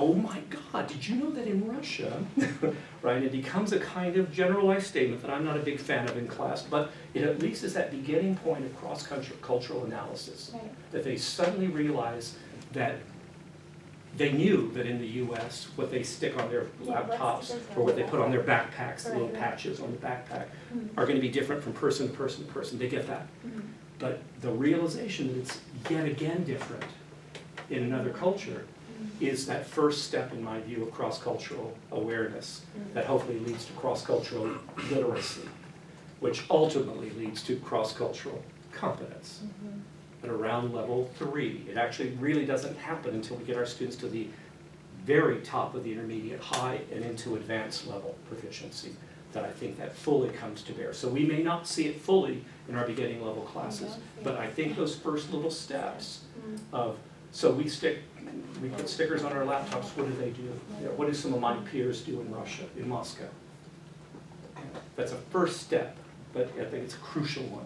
oh my God, did you know that in Russia, right, it becomes a kind of generalized statement that I'm not a big fan of in class, but it at least is that beginning point of cross-cultural analysis, Right. that they suddenly realize that they knew that in the US, what they stick on their laptops or what they put on their backpacks, the little patches on the backpack, are going to be different from person to person to person. They get that. But the realization that it's yet again different in another culture is that first step, in my view, of cross-cultural awareness that hopefully leads to cross-cultural literacy, which ultimately leads to cross-cultural competence. At around level 3. It actually really doesn't happen until we get our students to the very top of the intermediate high and into advanced level proficiency that I think that fully comes to bear. So we may not see it fully in our beginning level classes, but I think those first little steps of, so we put stickers on our laptops, what do they do? What do some of my peers do in Russia, in Moscow? That's a first step, but I think it's a crucial one.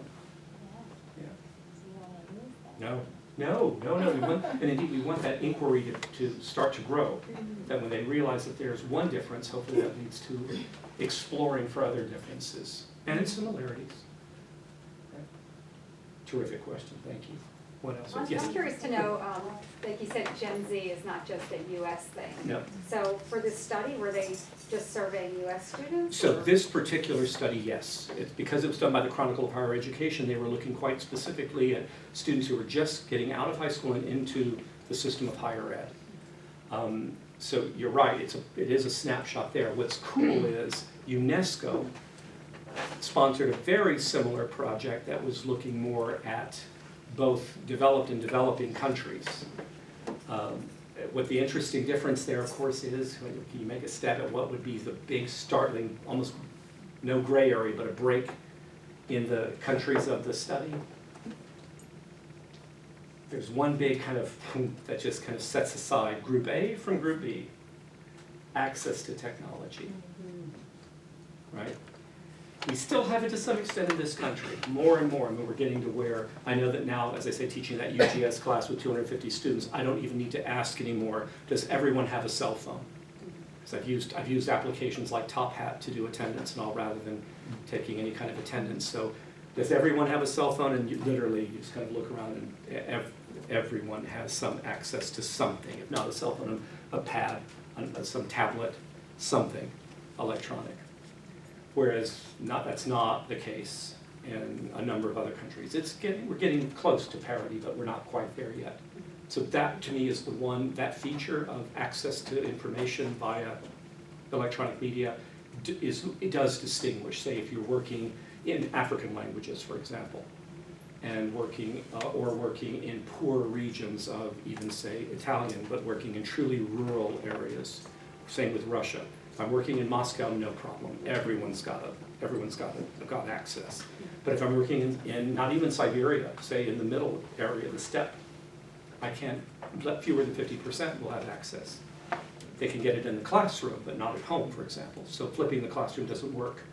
No. We want, and indeed we want that inquiry to start to grow. That when they realize that there's one difference, hopefully that leads to exploring for other differences and similarities. Okay. Terrific question, thank you. What else? I'm curious to know, like you said, Gen Z is not just a US thing. No. So for this study, were they just surveying US students? So this particular study, yes. It's because it was done by the Chronicle of Higher Education, they were looking quite specifically at students who were just getting out of high school and into the system of higher ed. So you're right, it is a snapshot there. What's cool is UNESCO sponsored a very similar project that was looking more at both developed and developing countries. What the interesting difference there, of course, is when you make a stab at what would be the big startling, almost no gray area, but a break in the countries of the study. There's one big kind of that just kind of sets aside Group A from Group B. Access to technology, right? We still have it to some extent in this country, more and more. I mean, we're getting to where I know that now, as I say, teaching that UGS class with 250 students, I don't even need to ask anymore, does everyone have a cell phone? Because I've used applications like Top Hat to do attendance and all rather than taking any kind of attendance. So does everyone have a cell phone? And you literally just kind of look around and everyone has some access to something, if not a cell phone, a pad, some tablet, something electronic. Whereas that's not the case in a number of other countries. We're getting close to parity, but we're not quite there yet. So that, to me, is the one, that feature of access to information via electronic media, it does distinguish. Say if you're working in African languages, for example, and working in poor regions of even, say, Italian, but working in truly rural areas. Same with Russia. If I'm working in Moscow, no problem. Everyone's got access. But if I'm working in not even Siberia, say in the middle area, the steppe, I can't let fewer than 50% will have access. They can get it in the classroom, but not at home, for example. So flipping the classroom doesn't work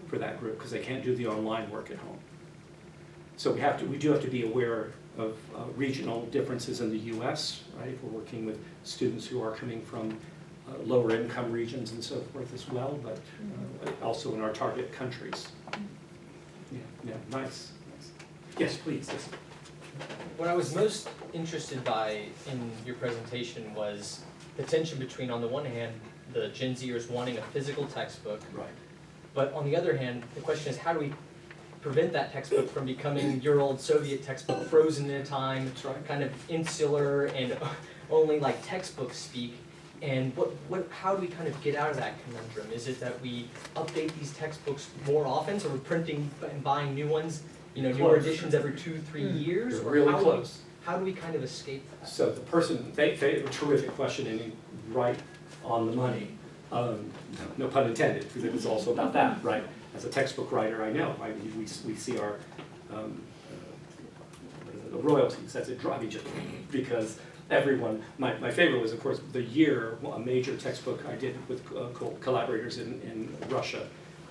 for that group because they can't do the online work at home. So we do have to be aware of regional differences in the US, right? If we're working with students who are coming from lower income regions and so forth as well, but also in our target countries. Yeah, nice. Yes, please. Yes. What I was most interested by in your presentation was the tension between, on the one hand, the Gen Zers wanting a physical textbook, Right. but on the other hand, the question is how do we prevent that textbook from becoming your old Soviet textbook, frozen in time, That's right. kind of insular and only like textbook speak? And how do we kind of get out of that conundrum? Is it that we update these textbooks more often, so we're printing and buying new ones, newer Close. editions every 2-3 years? You're Or really how close. How do we kind of escape that? So the person, they a terrific question and right on the money. No pun intended, because it was also about that, right? As a textbook writer, I know. We see our the royalties. That's a driving just because everyone. My favorite was, of course, the year a major textbook I did with collaborators in Russia.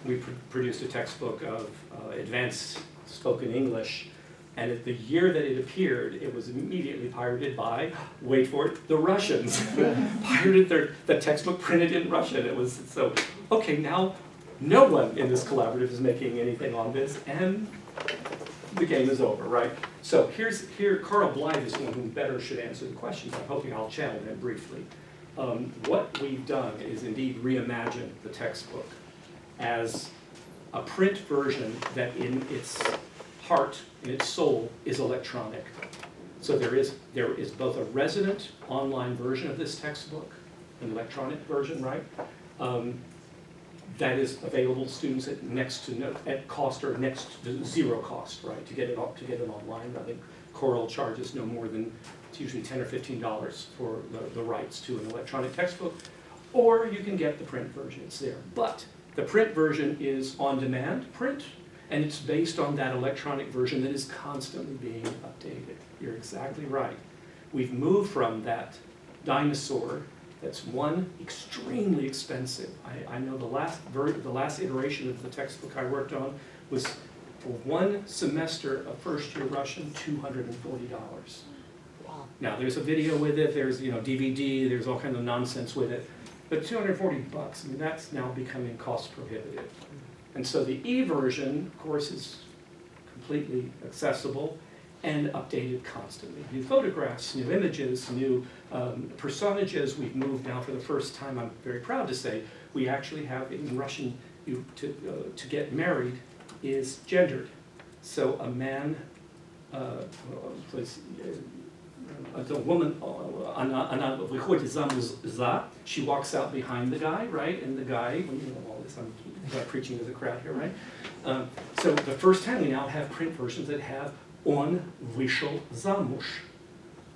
We produced a textbook of advanced spoken English, And at the year that it appeared, it was immediately pirated by, wait for it, the Russians. Pirated the textbook printed in Russian. It was, so, okay, now no one in this collaborative is making anything on this, and the game is over, right? So here, Carl Blythe is one who better should answer the questions. I'm hoping I'll channel him briefly. What we've done is indeed reimagine the textbook as a print version that in its heart, in its soul, is electronic. So there is both a resident online version of this textbook, an electronic version, right? That is available to students at cost or next to zero cost, right? To get it online. I think Corel charges no more than, it's usually $10 or $15 for the rights to an electronic textbook, or you can get the print version. It's there, but the print version is on-demand print, and it's based on that electronic version that is constantly being updated. You're exactly right. We've moved from that dinosaur that's one, extremely expensive. I know the last iteration of the textbook I worked on was, for one semester of first-year Russian, $240. Wow. Now, there's a video with it, there's DVD, there's all kinds of nonsense with it, but $240, I mean, that's now becoming cost prohibitive. And so the e-version, of course, is completely accessible and updated constantly. New photographs, new images, new personages. We've moved now for the first time, I'm very proud to say, we actually have in Russian, to get married is gendered. So a man, the woman, она выходит замуж за, she walks out behind the guy, right? And the guy, you know all this, I'm preaching to the crowd here, right? So the first time we now have print versions that have он вышел замуж.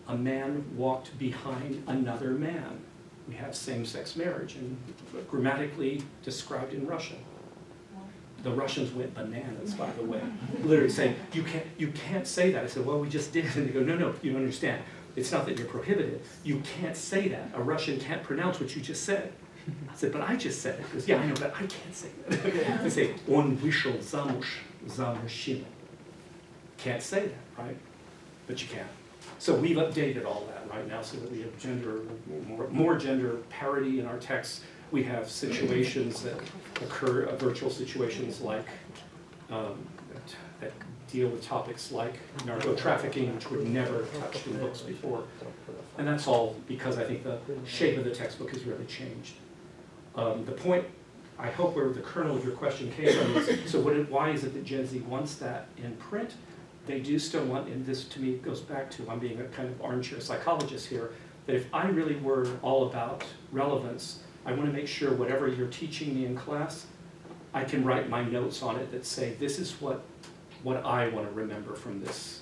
A man walked behind another man. We have same-sex marriage, and grammatically described in Russian. The Russians went bananas, by the way, literally saying, you can't say that. I said, well, we just did. And they go, no, you don't understand. It's not that you're prohibited. You can't say that. A Russian can't pronounce what you just said. I said, but I just said it. He goes, yeah, I know, but I can't say that. They say, он вышел замуж за мужчину. Can't say that, right? But you can. So we've updated all that right now so that we have more gender parity in our texts. We have situations that occur, virtual situations like, that deal with topics like narco trafficking, which were never touched in books before. And that's all because I think the shape of the textbook has really changed. The point, I hope where the kernel of your question came from is, so why is it that Gen Z wants that in print? They do still want, and this to me goes back to, I'm being a kind of armchair psychologist here, that if I really were all about relevance, I want to make sure whatever you're teaching me in class, I can write my notes on it that say, this is what I want to remember from this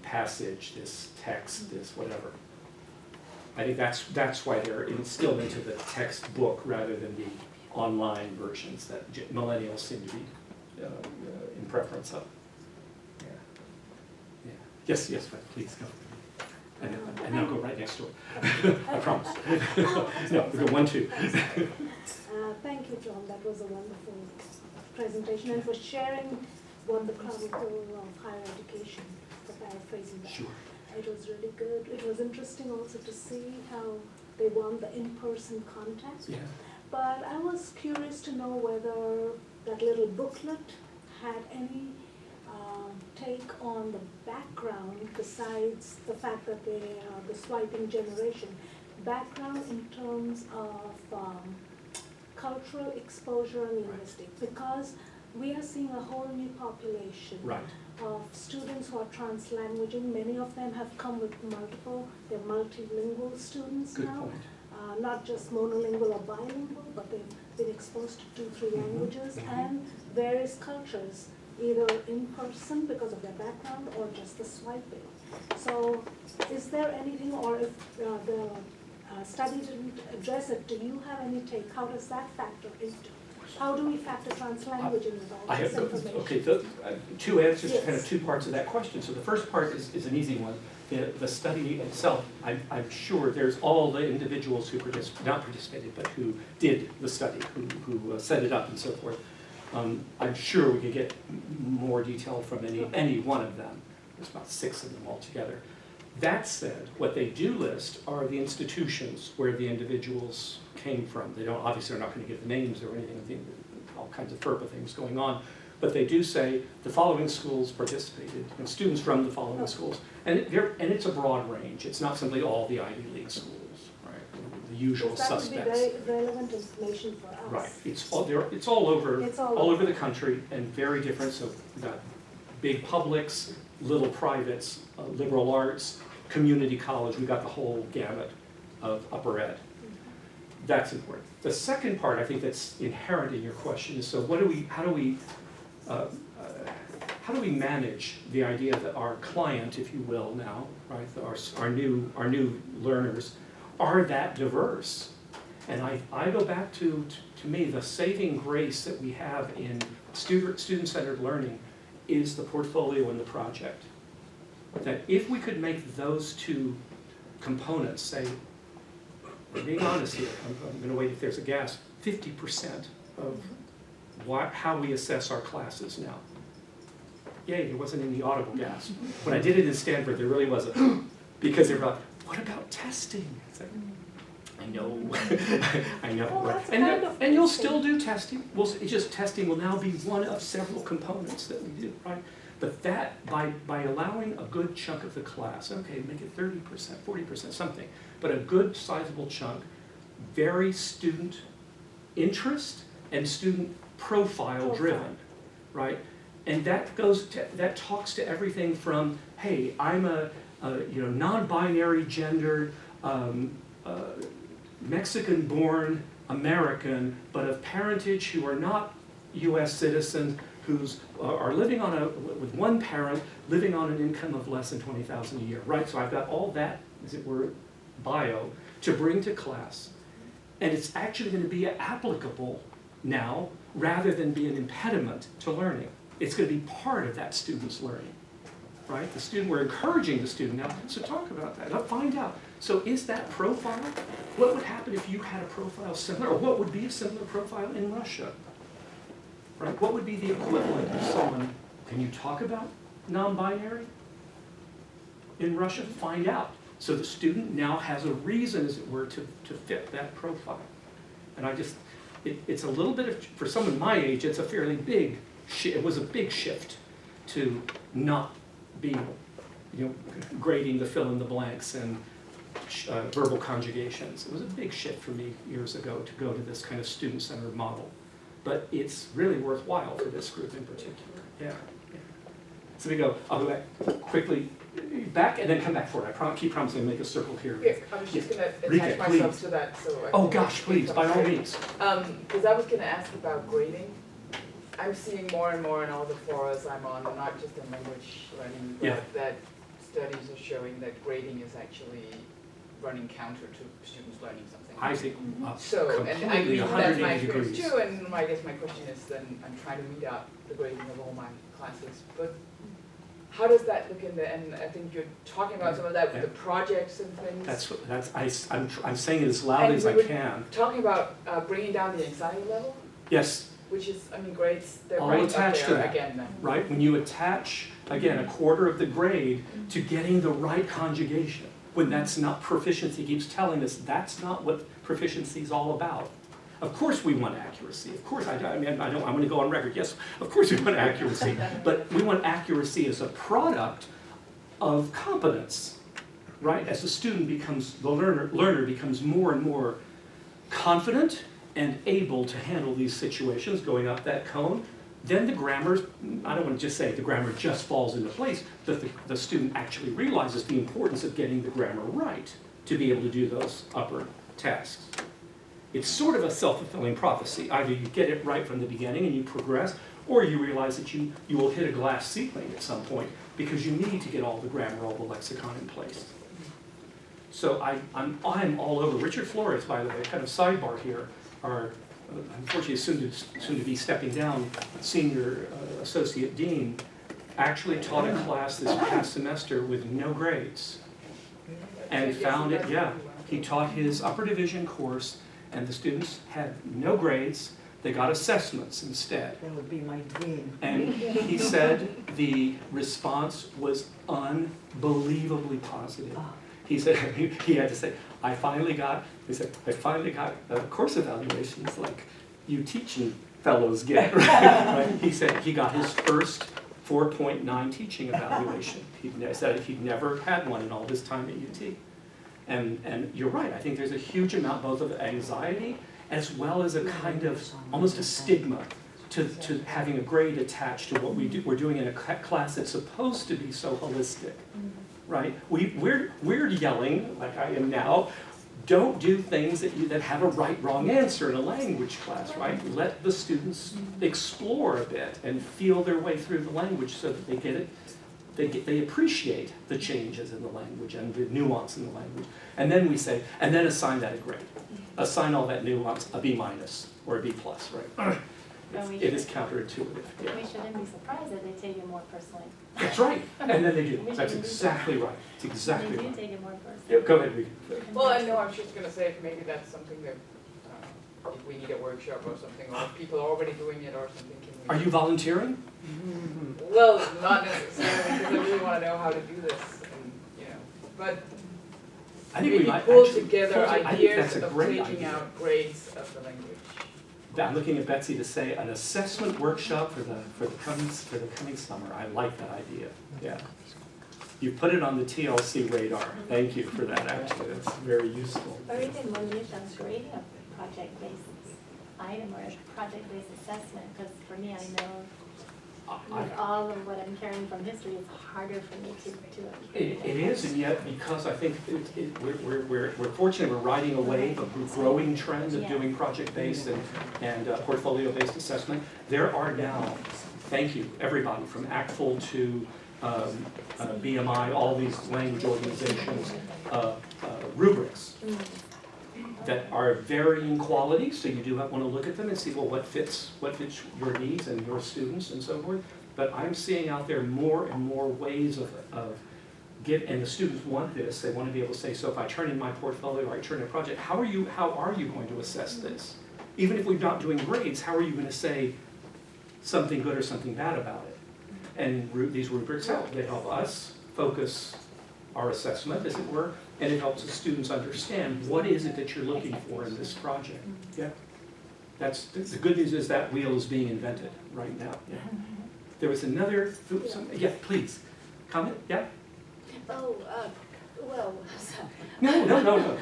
passage, this text, this whatever. I think that's why they're instilled into the textbook rather than the online versions that millennials seem to be in preference of. Yeah. Yes, please go. And now go right next door. I promise. No, we go 1, 2. Thank you, John. That was a wonderful presentation and for sharing what the chronicle of higher education, for paraphrasing that. Sure. It was really good. It was interesting also to see how they want the in-person contact. Yeah. But I was curious to know whether that little booklet had any take on the background besides the fact that they are the swiping generation. Background in terms of cultural exposure and linguistic, because we are seeing a whole new population of students who are translanguaging. Many of them have come with they're multilingual students Good now. point. Not just monolingual or bilingual, but they've been exposed to 2-3 languages and various cultures, either in person because of their background or just the swiping. So is there anything, or if the study didn't address it, do you have any take? How does that factor into? How do we factor translanguaging with all this information? Okay, so, 2 answers, Yes. kind of 2 parts of that question. So the first part is an easy one. The study itself, I'm sure there's all the individuals who not participated, but who did the study, who set it up and so forth. I'm sure we could get more detail from any one of them. There's about 6 of them altogether. That said, what they do list are the institutions where the individuals came from. They don't, obviously, they're not going to give the names or anything, all kinds of FERPA things going on. But they do say the following schools participated, and students from the following schools. And it's a broad range. It's not simply all the Ivy League schools, right? The usual suspects. That would be very relevant information for us. Right. It's all over, It's all over the country and very different. So we've got big publics, little privates, liberal arts, community college. We've got the whole gamut of upper ed. That's important. The second part, I think, that's inherent in your question is, so how do we manage the idea that our client, if you will, now, right, our new learners are that diverse? And I go back to me, the saving grace that we have in student-centered learning is the portfolio and the project. That if we could make those two components, say, we're being honest here, I'm going to wait if there's a gas, 50% of how we assess our classes now. Yay, there wasn't any audible gasp. When I did it in Stanford, there really wasn't. Because they're like, what about testing? It's like, I know, I know. Well, and you'll still do testing. It's just testing will now be one of several components that we do, right? But that, by allowing a good chunk of the class, okay, make it 30%, 40%, something, but a good sizable chunk, very student interest and student profile driven, right? And that talks to everything from, hey, I'm a non-binary gendered, Mexican-born American, but of parentage who are not U.S. citizens, who's are living with one parent, living on an income of less than $20,000 a year, right? So I've got all that, as it were, bio to bring to class, and it's actually going to be applicable now rather than be an impediment to learning. It's going to be part of that student's learning, right? We're encouraging the student now, so talk about that. Let's find out. So is that profile, what would happen if you had a profile similar, or what would be a similar profile in Russia? Right? What would be the equivalent of someone, can you talk about non-binary in Russia? Find out. So the student now has a reason, as it were, to fit that profile. And it's a little bit of, for someone my age, it's a fairly big it was a big shift to not be, grading the fill in the blanks and verbal conjugations. It was a big shift for me years ago to go to this kind of student-centered model. But it's really worthwhile for this group in particular. Yeah. So I'll go back quickly, back and then come back forward. I keep promising to make a circle here. Yes, I was just going to attach myself to that. Oh gosh, please, by all means. Because I was going to ask about grading. I'm seeing more and more in all the forums I'm on, not just in language learning, but that studies are showing that grading is actually running counter to students learning something. I think and I completely mean, 180 that's my experience degrees. too, and I guess my question is then, I'm trying to weed out the grading of all my classes, but how does that look in and I think you're talking about some of that with the projects and things. I'm saying it as loudly as I can. Talking about bringing down the anxiety level? Yes. Which is, grades, they're All right attached up to there that, again then. right? When you attach, again, a quarter of the grade to getting the right conjugation, when that's not proficiency, keeps telling us that's not what proficiency is all about. Of course we want accuracy. Of course, I'm going to go on record. Yes, of course we want accuracy. But we want accuracy as a product of competence, right? As the student becomes, the learner becomes more and more confident and able to handle these situations going up that cone, then the grammar, I don't want to just say the grammar just falls into place, but the student actually realizes the importance of getting the grammar right to be able to do those upper tasks. It's sort of a self-fulfilling prophecy. Either you get it right from the beginning and you progress, or you realize that you will hit a glass ceiling at some point because you need to get all the grammar, all the lexicon in place. So I'm all over. Richard Flores, by the way, kind of sidebar here, our unfortunately soon to be stepping down senior associate dean, actually taught a class this past semester with no grades, and found it. Yeah, he taught his upper division course, and the students had no grades, They got assessments instead. That would be my dream. And he said the response was unbelievably positive. Ah. He said, he had to say, I finally got course evaluations like you teaching fellows get, right? He said he got his first 4.9 teaching evaluation. He said he'd never had one in all his time at UT. And you're right, I think there's a huge amount both of anxiety as well as a kind of, almost a stigma to having a grade attached to what we're doing in a class that's supposed to be so holistic, right? We're yelling, like I am now, don't do things that have a right, wrong answer in a language class, right? Let the students explore a bit and feel their way through the language so that they get it. They appreciate the changes in the language and the nuance in the language. And then we say, and then assign that a grade. Assign all that nuance a B- or a B+, right? It is counterintuitive. Yeah. We shouldn't be surprised that they take it more personally. That's right, and then they do. We That's shouldn't be exactly right. It's exactly They do right. take it more personally. Yeah, go ahead, Rita. Well, I know, I was just gonna say, if maybe that's something that, if we need a workshop or something, or if people are already doing it or something, can we? Are you volunteering? Well, not necessarily, because I really wanna know how to do this, and, you know, but I think we maybe might pull actually. together I think ideas that's a of great taking idea. out grades of the language. I'm looking at Betsy to say an assessment workshop for the coming summer. I like that idea. Yeah. You put it on the TLC radar. Thank you for that, actually. That's very useful. Or even when you've done grading a project-based item or a project-based assessment, because for me, I know with all of what I'm carrying from history, it's harder for me to It is, and yet because I think we're fortunate, we're riding a wave of a growing trend of doing project-based and portfolio-based assessment. There are now, thank you, everybody, from ACTFL to BMI, all these language organizations, rubrics that are varying quality, so you do want to look at them and see, well, what fits your needs and your students and so forth. But I'm seeing out there more and more ways of and the students want this, they want to be able to say, so if I turn in my portfolio or I turn in a project, how are you going to assess this? Even if we're not doing grades, how are you going to say something good or something bad about it? And these rubrics help. They help us focus our assessment, as it were, and it helps the students understand what is it that you're looking for in this project. Yeah, that's the good news is that wheel is being invented right now. Yeah. There was another. Yeah, please comment. Yeah. Oh, well, No.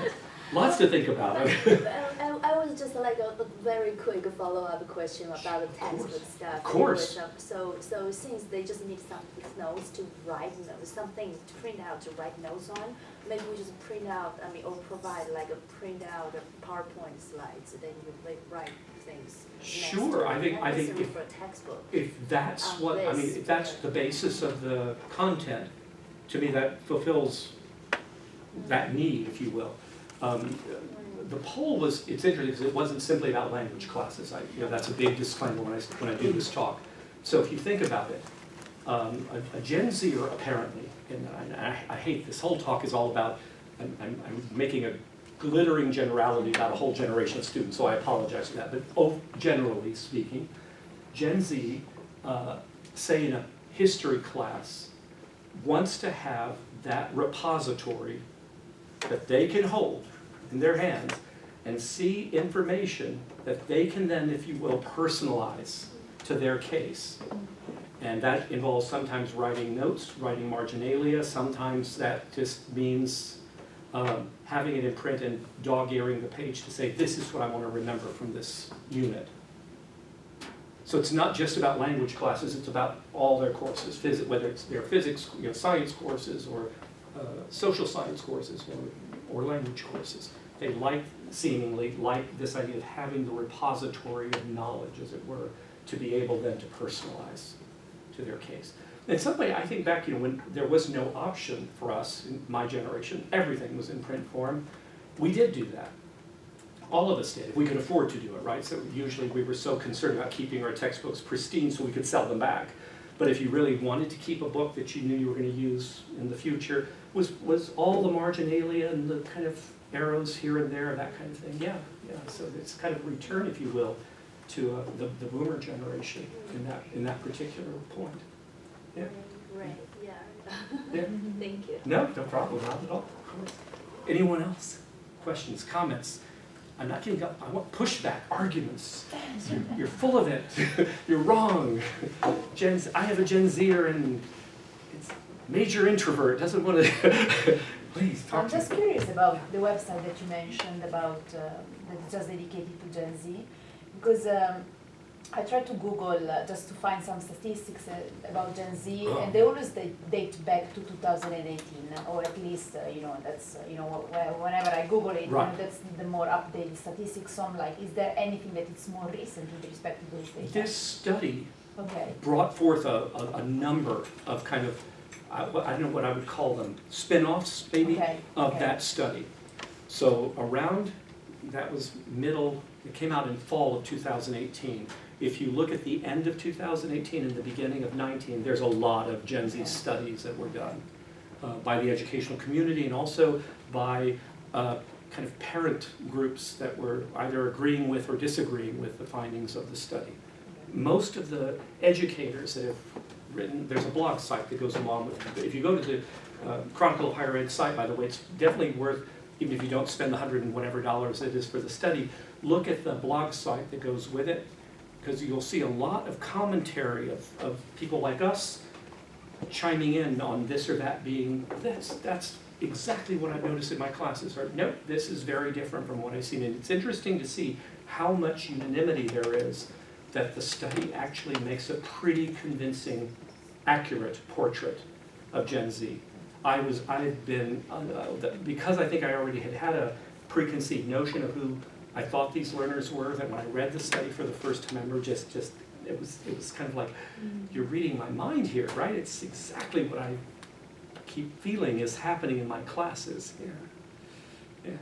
Lots to think about. I was just like a very quick follow-up question about the textbook stuff. Of course. So since they just need some notes to write notes, something to print out to write notes on, maybe we just print out, or provide like a printout of PowerPoint slides, then you write things. Sure, I think for a textbook. if that's what, if that's the basis of the content, to me that fulfills that need, if you will. The poll was, it's interesting because it wasn't simply about language classes. That's a big disclaimer when I do this talk. So if you think about it, a Gen Zer apparently, and I hate this whole talk is all about, I'm making a glittering generality about a whole generation of students, so I apologize for that. But generally speaking, Gen Z, say in a history class, wants to have that repository that they can hold in their hands and see information that they can then, if you will, personalize to their case. And that involves sometimes writing notes, writing marginalia, sometimes that just means having it in print and dog-earing the page to say, this is what I want to remember from this unit. So it's not just about language classes, it's about all their courses, whether it's their physics, science courses, or social science courses, or language courses. They seemingly like this idea of having the repository of knowledge, as it were, to be able then to personalize to their case. In some way, I think back, when there was no option for us, in my generation, everything was in print form, we did do that. All of us did, if we could afford to do it, right? So usually we were so concerned about keeping our textbooks pristine so we could sell them back. But if you really wanted to keep a book that you knew you were going to use in the future, was all the marginalia and the kind of arrows here and there, that kind of thing. Yeah. So it's kind of a return, if you will, to the boomer generation in that particular point. Yeah. Right, yeah. Yeah. Thank you. No problem, not at all. Anyone else? Questions, comments? I'm not getting up, I want pushback, arguments. You're full of it. You're wrong. I have a Gen Zer and it's major introvert, doesn't want to, please talk I'm to me. just curious about the website that you mentioned about that is just dedicated to Gen Z, because I tried to Google just to find some statistics about Gen Z, Oh. and they always date back to 2018, or at least that's whenever I Google it, Right. that's the more updated statistics. So I'm like, is there anything that is more recent with respect to those data? This study Okay. brought forth a number of kind of, I don't know what I would call them, spin-offs maybe, Okay, of okay. that study. So around, that was it came out in fall of 2018. If you look at the end of 2018 and the beginning of 19, there's a lot of Gen Z studies that were done by the educational community and also by kind of parent groups that were either agreeing with or disagreeing with the findings of the study. Most of the educators that have written, there's a blog site that goes along with it. If you go to the Chronicle of Higher Ed site, by the way, it's definitely worth, even if you don't spend the $100 and whatever it is for the study, look at the blog site that goes with it, because you'll see a lot of commentary of people like us chiming in on this or that being, that's exactly what I've noticed in my classes, or nope, this is very different from what I've seen. And it's interesting to see how much unanimity there is that the study actually makes a pretty convincing, accurate portrait of Gen Z. I've been, because I think I already had a preconceived notion of who I thought these learners were, that when I read the study for the first time, I remember it was kind of like, you're reading my mind here, right? It's exactly what I keep feeling is happening in my classes. Yeah.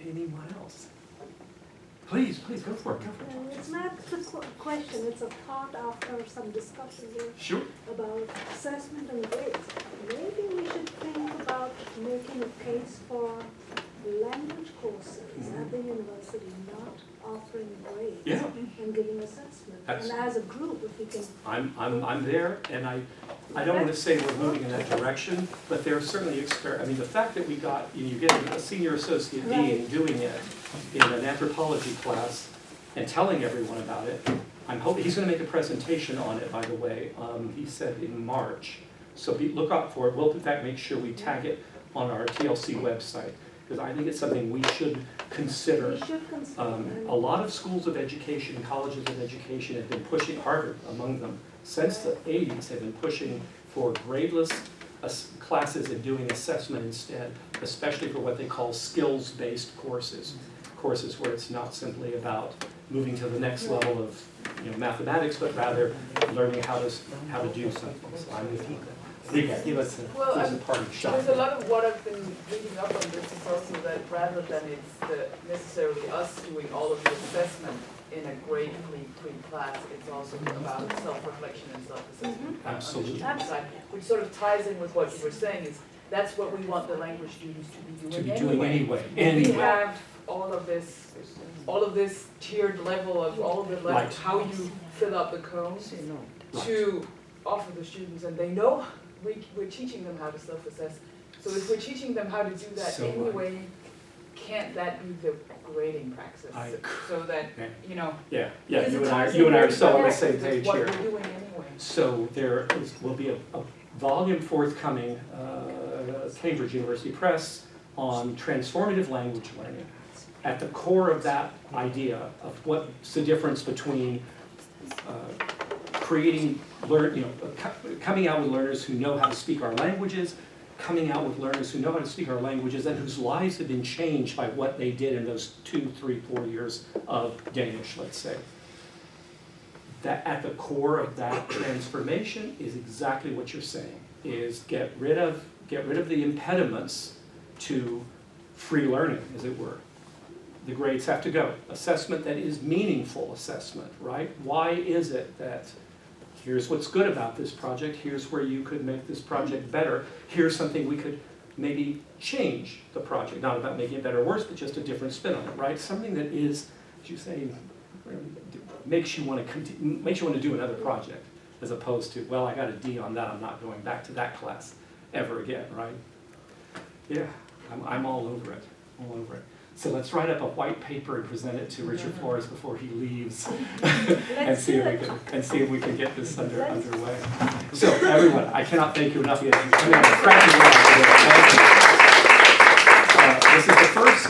Anyone else? Please, go for it. It's not a question, it's a thought after some discussion here Sure. about assessment and grades. Maybe we should think about making a case for language courses at the university not offering grades Yeah. and giving assessment. That's- And as a group, if we can. I'm there, and I don't want to say we're moving in that direction, but there are certainly I mean, the fact that we got, you get a senior associate dean doing it in an anthropology class and telling everyone about it, I'm hoping, he's going to make a presentation on it, by the way, he said in March. So look out for it. We'll in fact make sure we tag it on our TLC website, because I think it's something we should consider. We should consider. A lot of schools of education, colleges of education have been pushing, Harvard among them, since the 80s have been pushing for gradeless classes and doing assessment instead, especially for what they call skills-based courses. Courses where it's not simply about moving to the next level of mathematics, but rather learning how to do something. So I'm with you. Give us a parting shot. There's a lot of what I've been reading up on this is also that rather than it's necessarily us doing all of the assessment in a grade-free class, it's also about self-reflection and self-assessment. Absolutely. On the student side, which sort of ties in with what you were saying is that's what we want the language students to be doing anyway. We have all of this tiered level of all the Right. how you fill out the cones to offer the students, and they know we're teaching them how to self-assess. So if we're teaching them how to do that So anyway, can't that be the grading praxis? So that, Yeah, because you it's and I also are so on the connected same with page what here. we're doing anyway. So there will be a volume forthcoming, Cambridge University Press, on transformative language learning. At the core of that idea of what's the difference between coming out with learners who know how to speak our languages, coming out with learners who know how to speak our languages and whose lives have been changed by what they did in those 2, 3, 4 years of Danish, let's say. That at the core of that transformation is exactly what you're saying, is get rid of the impediments to free learning, as it were. The grades have to go. Assessment that is meaningful assessment, right? Why is it that here's what's good about this project, here's where you could make this project better, here's something we could maybe change the project, not about making it better or worse, but just a different spin on it, right? Something that is, as you say, makes you want to do another project, as opposed to, well, I got a D on that, I'm not going back to that class ever again, right? Yeah, I'm all over it, all over it. So let's write up a white paper and present it to Richard Flores before he leaves, and see if we can get this underway. So everyone, I cannot thank you enough. This is the first.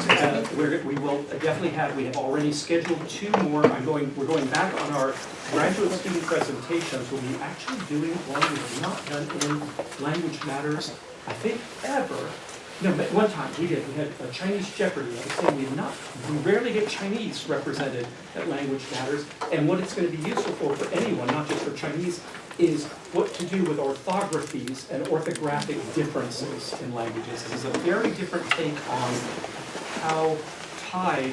We will definitely have. We have already scheduled 2 more. We're going back on our graduate student presentations. We'll be actually doing one we have not done in Language Matters, I think, ever. No, but one time we did. We had a Chinese Jeopardy. I was saying we rarely get Chinese represented at Language Matters, and what it's going to be useful for anyone, not just for Chinese, is what to do with orthographies and orthographic differences in languages. This is a very different take on how tied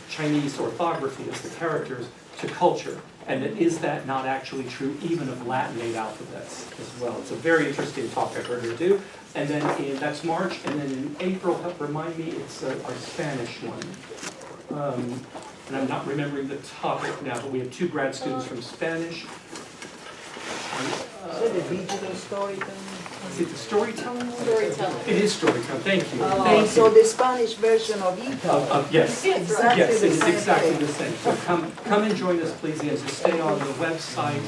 Chinese orthography is, the characters, to culture. And is that not actually true even of Latinate alphabets as well? It's a very interesting talk I've heard her do. And then that's March, and then in April, help remind me, it's our Spanish one. And I'm not remembering the topic now, but we have 2 grad students from Spanish. Is it the digital storytelling? Is it the storytelling? Storytelling. It is storytelling, thank you. Oh, Thank so you. the Spanish version of EPUB. Yes, Exactly yes, the it's same exactly thing. the same. So come and join us, please, and to stay on the website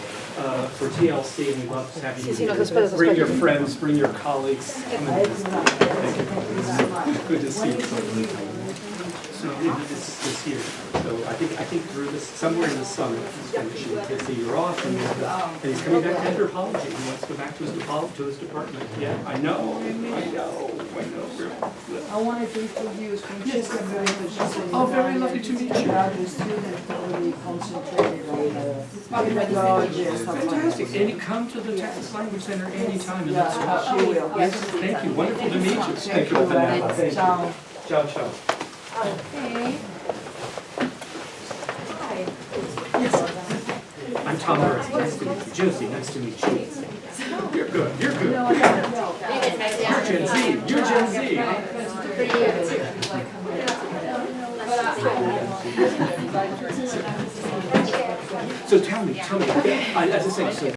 for TLC, and we'd love to have you. Bring your friends, bring your colleagues. Come and thank you. Good to see you. So this year. So I think through this, somewhere in the summer, he's finishing his year off, and he's coming back to anthropology. He wants to go back to his department. Yeah, I know. I wanted to introduce Francesca Beretta. Oh, very lovely to meet you. Graduate student already concentrated on pedagogy and stuff like that. Fantastic. And come to the Texas Language Center anytime, and that's Yeah, she will. Yes, thank you. Wonderful to meet you. Thank you, Vanessa. Thank you. Ciao. Ciao, ciao. Okay. Hi. I'm Tom Murray. Nice to meet you. Josie, nice to meet you. You're good. You're good. You're Gen Z. You're Gen Z. So tell me, as I say, so